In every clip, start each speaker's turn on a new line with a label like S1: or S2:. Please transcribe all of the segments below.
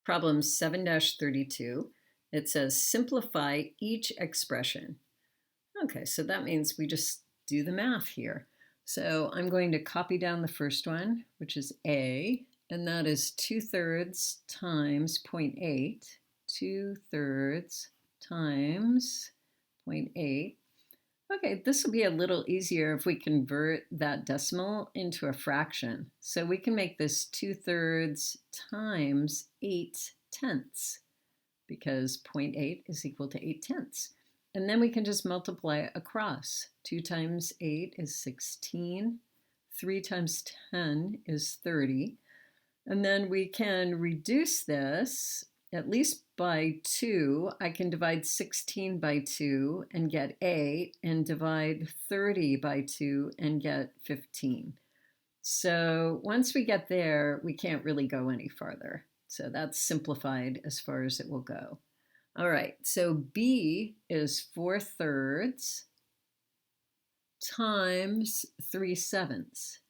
S1: problem 7-32. It says simplify each expression. Okay, so that means we just do the math here. So I'm going to copy down the first one, which is A, and that is 2/3 times 0.8. 2/3 times 0.8. Okay, this will be a little easier if we convert that decimal into a fraction. So we can make this 2/3 times 8/10, because 0.8 is equal to 8/10. And then we can just multiply across. 2 times 8 is 16. 3 times 10 is 30. And then we can reduce this at least by 2. I can divide 16 by 2 and get 8, and divide 30 by 2 and get 15. So once we get there, we can't really go any farther. So that's simplified as far as it will go. All right, so B is 4/3 times 3/7.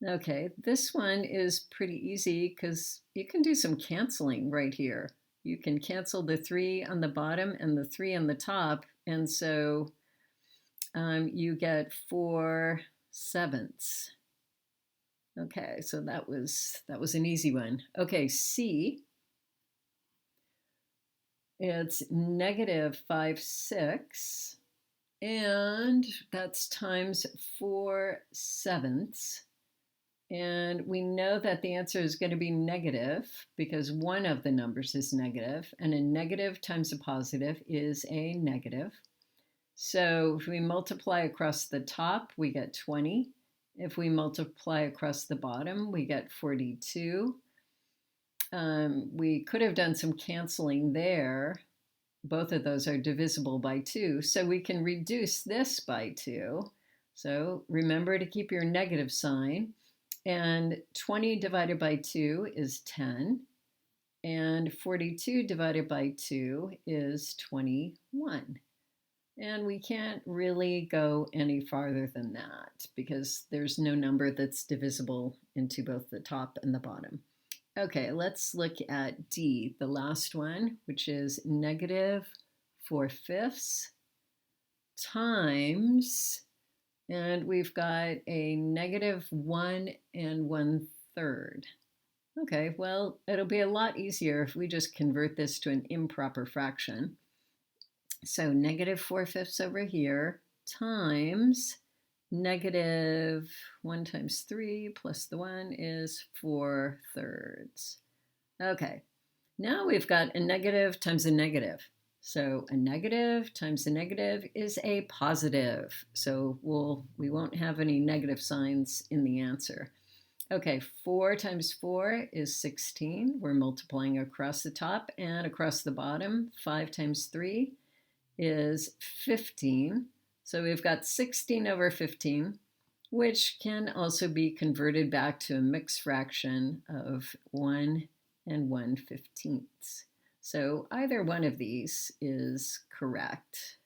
S1: Okay, this one is pretty easy because you can do some canceling right here. You can cancel the 3 on the bottom and the 3 on the top, and so you get 4/7. Okay, so that was an easy one. Okay, C, it's -5/6, and that's times 4/7. And we know that the answer is going to be negative because one of the numbers is negative, and a negative times a positive is a negative. So if we multiply across the top, we get 20. If we multiply across the bottom, we get 42. We could have done some canceling there. Both of those are divisible by 2, so we can reduce this by 2. So remember to keep your negative sign. And 20 divided by 2 is 10. And 42 divided by 2 is 21. And we can't really go any farther than that because there's no number that's divisible into both the top and the bottom. Okay, let's look at D, the last one, which is -4/5 times, and we've got a -1 1/3. Okay, well, it'll be a lot easier if we just convert this to an improper fraction. So -4/5 over here times -1 times 3 plus the 1 is 4/3. Okay, now we've got a negative times a negative. So a negative times a negative is a positive. So we won't have any negative signs in the answer. Okay, 4 times 4 is 16. We're multiplying across the top and across the bottom. 5 times 3 is 15. So we've got 16 over 15, which can also be converted back to a mixed fraction of 1 1/15. So either one of these is correct.